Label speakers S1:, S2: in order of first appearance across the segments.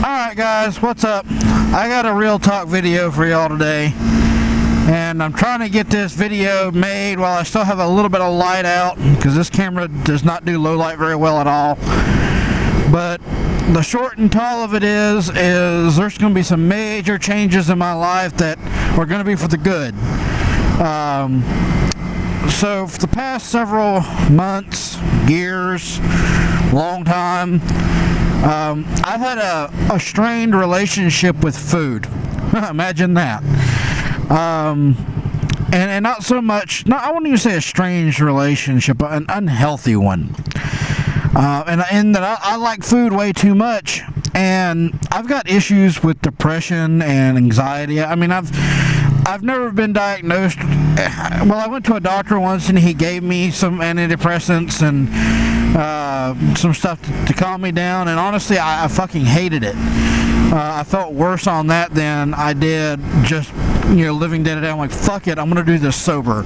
S1: Alright guys, what's up? I got a real talk video for y'all today, and I'm trying to get this video made while I still have a little bit of light out, because this camera does not do low light very well at all. But the short and tall of it is there's going to be some major changes in my life that are going to be for the good. So for the past several months, years, long time, I've had a strained relationship with food. Imagine that. And not so much, I wouldn't even say a strange relationship, but an unhealthy one. And that I like food way too much, and I've got issues with depression and anxiety. I mean, I've never been diagnosed. Well, I went to a doctor once, and he gave me some antidepressants and some stuff to calm me down, and honestly, I fucking hated it. I felt worse on that than I did just, living day to day. I'm like, fuck it, I'm gonna do this sober,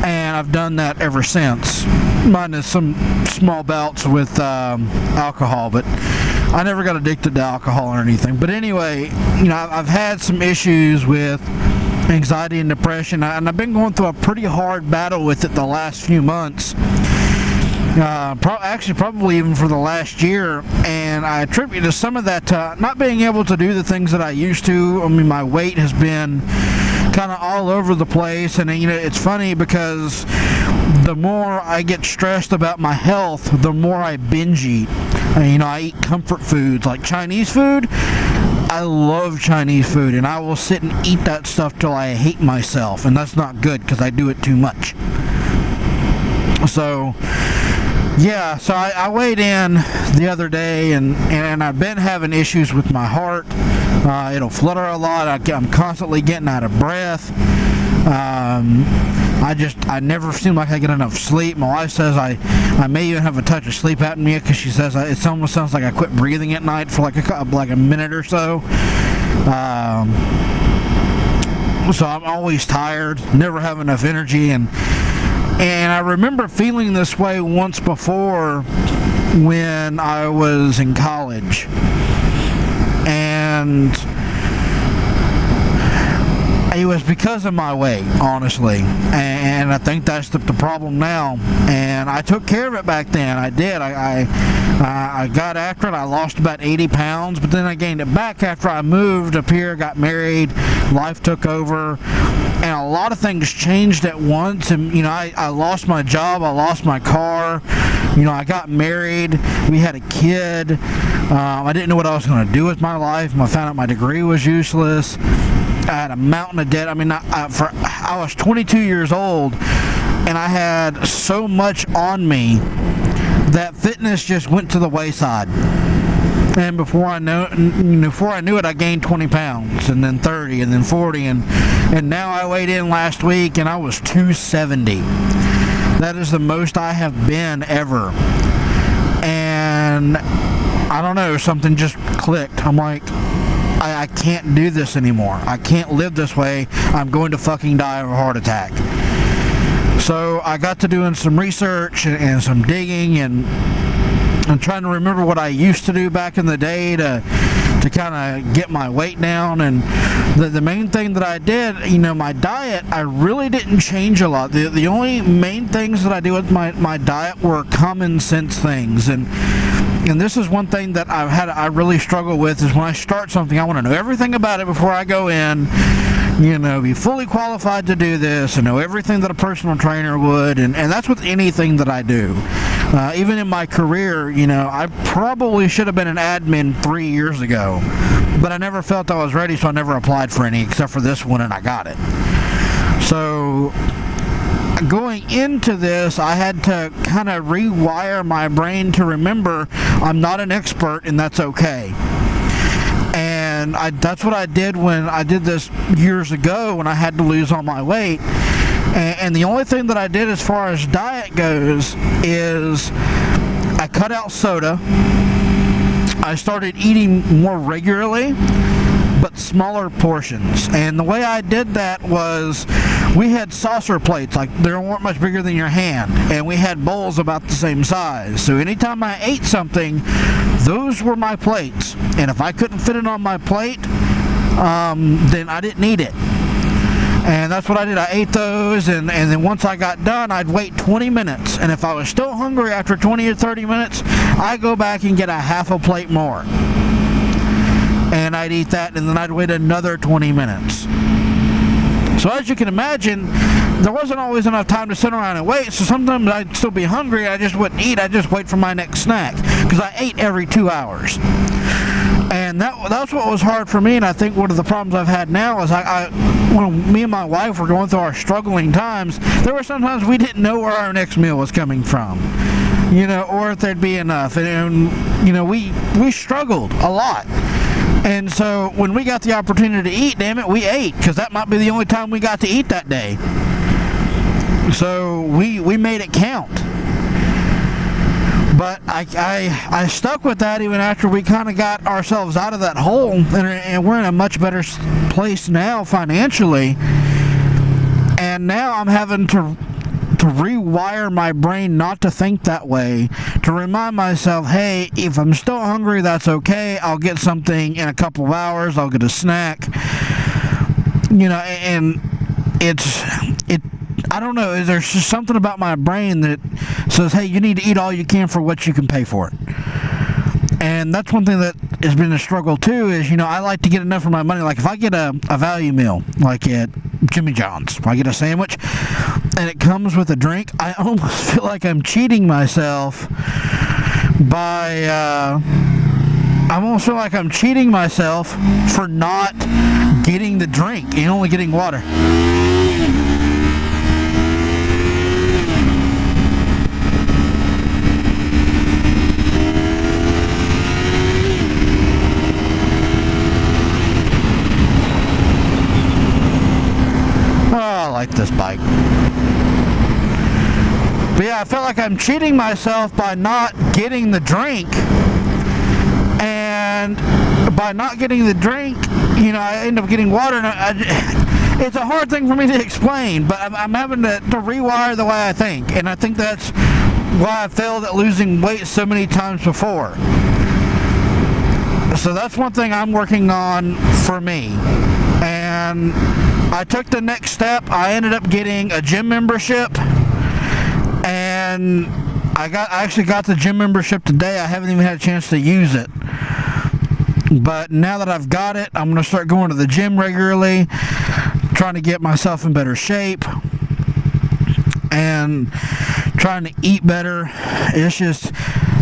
S1: and I've done that ever since. Minus some small bouts with alcohol, but I never got addicted to alcohol or anything. But anyway, I've had some issues with anxiety and depression, and I've been going through a pretty hard battle with it the last few months. Actually, probably even for the last year, and I attribute to some of that to not being able to do the things that I used to. I mean, my weight has been kind of all over the place, and it's funny because the more I get stressed about my health, the more I binge eat. I eat comfort foods like Chinese food. I love Chinese food, and I will sit and eat that stuff till I hate myself, and that's not good because I do it too much. So yeah, so I weighed in the other day, and I've been having issues with my heart. It'll flutter a lot. I'm constantly getting out of breath. I never seem like I get enough sleep. My wife says I may even have a touch of sleep apnea, because she says it almost sounds like I quit breathing at night for like a minute or so. So I'm always tired, never have enough energy, and I remember feeling this way once before when I was in college, and it was because of my weight, honestly, and I think that's the problem now. And I took care of it back then. I did. I got after it. I lost about 80 pounds, but then I gained it back after I moved up here, got married, life took over, and a lot of things changed at once. And I lost my job, I lost my car, I got married, we had a kid. I didn't know what I was going to do with my life. I found out my degree was useless. I had a mountain of debt. I mean, I was 22 years old, and I had so much on me that fitness just went to the wayside. And before I knew it, I gained 20 pounds, and then 30, and then 40, and now I weighed in last week, and I was 270. That is the most I have been ever. And I don't know, something just clicked. I'm like, I can't do this anymore. I can't live this way. I'm going to fucking die of a heart attack. So I got to doing some research and some digging, and I'm trying to remember what I used to do back in the day to kind of get my weight down. And the main thing that I did, my diet, I really didn't change a lot. The only main things that I do with my diet were common sense things. And this is one thing that I really struggle with, is when I start something, I want to know everything about it before I go in, be fully qualified to do this, and know everything that a personal trainer would, and that's with anything that I do. Even in my career, I probably should have been an admin 3 years ago, but I never felt I was ready, so I never applied for any, except for this one, and I got it. So going into this, I had to kind of rewire my brain to remember I'm not an expert, and that's okay. And that's what I did when I did this years ago, when I had to lose all my weight. And the only thing that I did as far as diet goes is I cut out soda. I started eating more regularly, but smaller portions. And the way I did that was, we had saucer plates, like they weren't much bigger than your hand, and we had bowls about the same size. So anytime I ate something, those were my plates. And if I couldn't fit it on my plate, then I didn't eat it. And that's what I did. I ate those, and then once I got done, I'd wait 20 minutes. And if I was still hungry after 20 or 30 minutes, I'd go back and get a half a plate more. And I'd eat that, and then I'd wait another 20 minutes. So as you can imagine, there wasn't always enough time to sit around and wait, so sometimes I'd still be hungry, I just wouldn't eat, I'd just wait for my next snack, because I ate every 2 hours. And that's what was hard for me, and I think one of the problems I've had now is when me and my wife were going through our struggling times, there were sometimes we didn't know where our next meal was coming from, or if there'd be enough, and we struggled a lot. And so when we got the opportunity to eat, damn it, we ate, because that might be the only time we got to eat that day. So we made it count. But I stuck with that even after we kind of got ourselves out of that hole, and we're in a much better place now financially. And now I'm having to rewire my brain not to think that way, to remind myself, hey, if I'm still hungry, that's okay. I'll get something in a couple of hours. I'll get a snack. And I don't know, there's just something about my brain that says, hey, you need to eat all you can for what you can pay for it. And that's one thing that has been a struggle too, is, I like to get enough for my money. Like if I get a value meal, like at Jimmy John's, if I get a sandwich and it comes with a drink, I almost feel like I'm cheating myself by, I almost feel like I'm cheating myself for not getting the drink and only getting water. I like this bike. But yeah, I feel like I'm cheating myself by not getting the drink. And by not getting the drink, I end up getting water. And it's a hard thing for me to explain, but I'm having to rewire the way I think. And I think that's why I failed at losing weight so many times before. So that's one thing I'm working on for me. And I took the next step. I ended up getting a gym membership, and I actually got the gym membership today. I haven't even had a chance to use it, but now that I've got it, I'm going to start going to the gym regularly, trying to get myself in better shape and trying to eat better. It's just,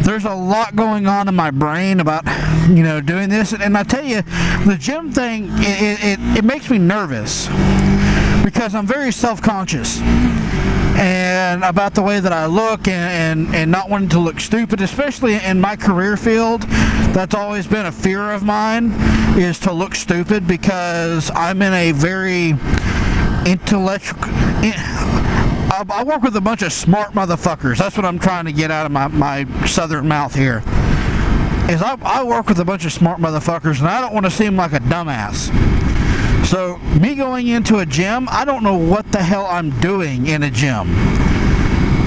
S1: there's a lot going on in my brain about, doing this. And I tell you, the gym thing, it makes me nervous because I'm very self-conscious and about the way that I look and not wanting to look stupid, especially in my career field. That's always been a fear of mine, is to look stupid, because I'm in a very intellectual... I work with a bunch of smart motherfuckers. That's what I'm trying to get out of my southern mouth here. Is I work with a bunch of smart motherfuckers, and I don't want to seem like a dumbass. So me going into a gym, I don't know what the hell I'm doing in a gym.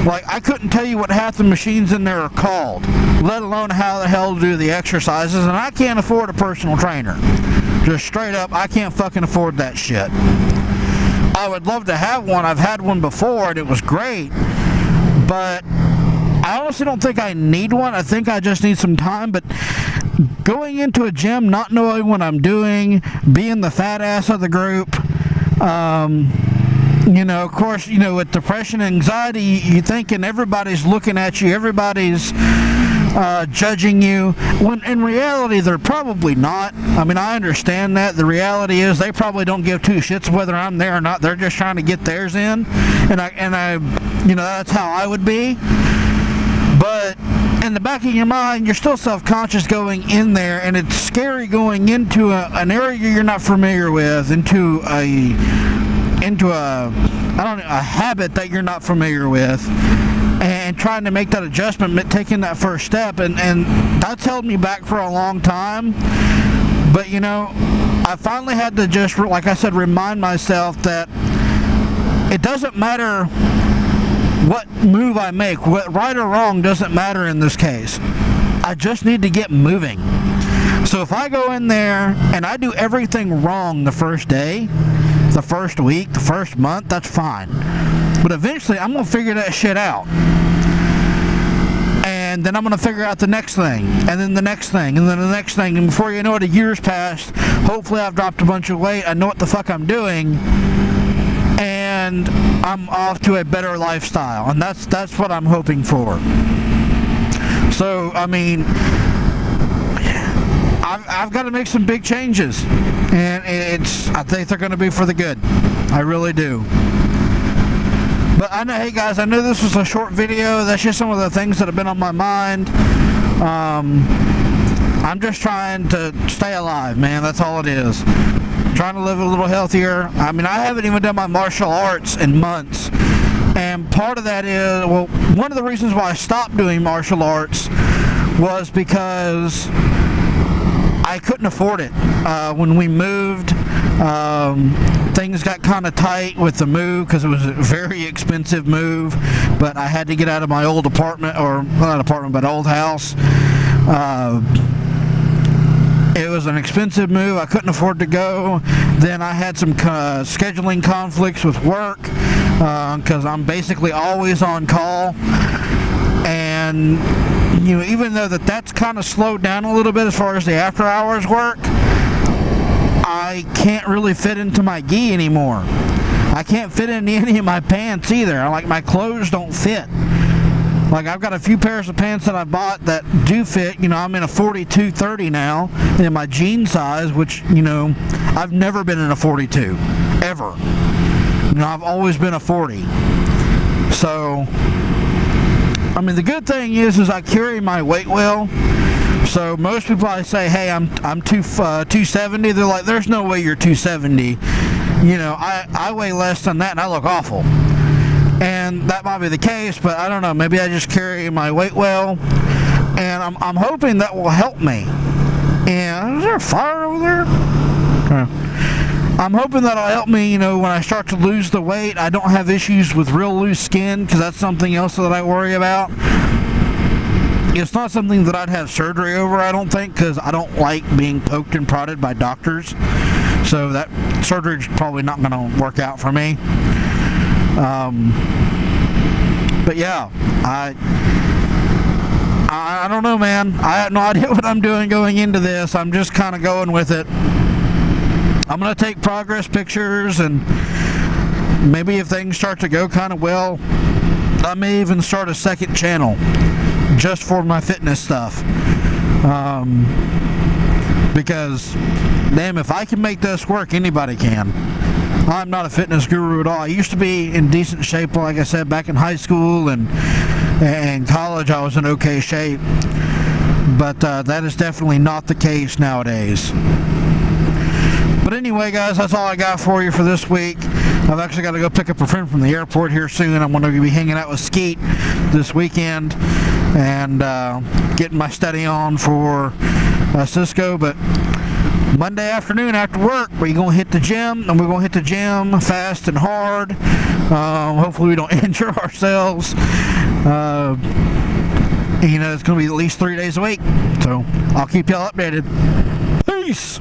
S1: Like, I couldn't tell you what half the machines in there are called, let alone how the hell to do the exercises, and I can't afford a personal trainer. Just straight up, I can't fucking afford that shit. I would love to have one. I've had one before and it was great, but I honestly don't think I need one. I think I just need some time. But going into a gym, not knowing what I'm doing, being the fat ass of the group, of course, with depression and anxiety, you're thinking everybody's looking at you, everybody's judging you, when in reality they're probably not. I mean, I understand that. The reality is they probably don't give two shits whether I'm there or not. They're just trying to get theirs in, and I that's how I would be. But in the back of your mind, you're still self-conscious going in there, and it's scary going into an area you're not familiar with, into a habit that you're not familiar with, and trying to make that adjustment, taking that first step, and that's held me back for a long time. But I finally had to just, like I said, remind myself that it doesn't matter what move I make, what right or wrong doesn't matter in this case. I just need to get moving. So if I go in there and I do everything wrong the first day, the first week, the first month, that's fine. But eventually I'm going to figure that shit out. And then I'm going to figure out the next thing, and then the next thing, and then the next thing. And before you know it, a year's passed. Hopefully I've dropped a bunch of weight. I know what the fuck I'm doing. And I'm off to a better lifestyle. And that's what I'm hoping for. So, I mean, I've got to make some big changes, and I think they're going to be for the good. I really do. But I know, hey guys, I know this was a short video. That's just some of the things that have been on my mind. I'm just trying to stay alive, man. That's all it is. Trying to live a little healthier. I mean, I haven't even done my martial arts in months. And part of that is, well, one of the reasons why I stopped doing martial arts was because I couldn't afford it. When we moved, things got kind of tight with the move because it was a very expensive move, but I had to get out of my old apartment, or not apartment, but old house. It was an expensive move. I couldn't afford to go. Then I had some scheduling conflicts with work because I'm basically always on call. And you know, even though that's kind of slowed down a little bit as far as the after hours work, I can't really fit into my gi anymore. I can't fit into any of my pants either. Like, my clothes don't fit. Like, I've got a few pairs of pants that I bought that do fit. You know, I'm in a 42-30 now in my jean size, which, you know, I've never been in a 42 ever. You know, I've always been a 40. So, I mean, the good thing is I carry my weight well. So most people, I say, hey, I'm 270. They're like, there's no way you're 270. You know, I weigh less than that and I look awful. And that might be the case, but I don't know. Maybe I just carry my weight well, and I'm hoping that will help me. And is there a fire over there? Okay. I'm hoping that'll help me, you know, when I start to lose the weight. I don't have issues with real loose skin, because that's something else that I worry about. It's not something that I'd have surgery over, I don't think, because I don't like being poked and prodded by doctors. So that surgery's probably not going to work out for me. But yeah, I don't know, man. I have no idea what I'm doing going into this. I'm just kind of going with it. I'm going to take progress pictures, and maybe if things start to go kind of well, I may even start a second channel just for my fitness stuff. Because, damn, if I can make this work, anybody can. I'm not a fitness guru at all. I used to be in decent shape, like I said, back in high school and college. I was in okay shape, but that is definitely not the case nowadays. But anyway, guys, that's all I got for you for this week. I've actually got to go pick up a friend from the airport here soon. I'm going to be hanging out with Skeet this weekend and getting my study on for Cisco. But Monday afternoon after work, we're going to hit the gym, and we're going to hit the gym fast and hard. Hopefully we don't injure ourselves. You know, it's going to be at least 3 days a week. So I'll keep y'all updated. Peace!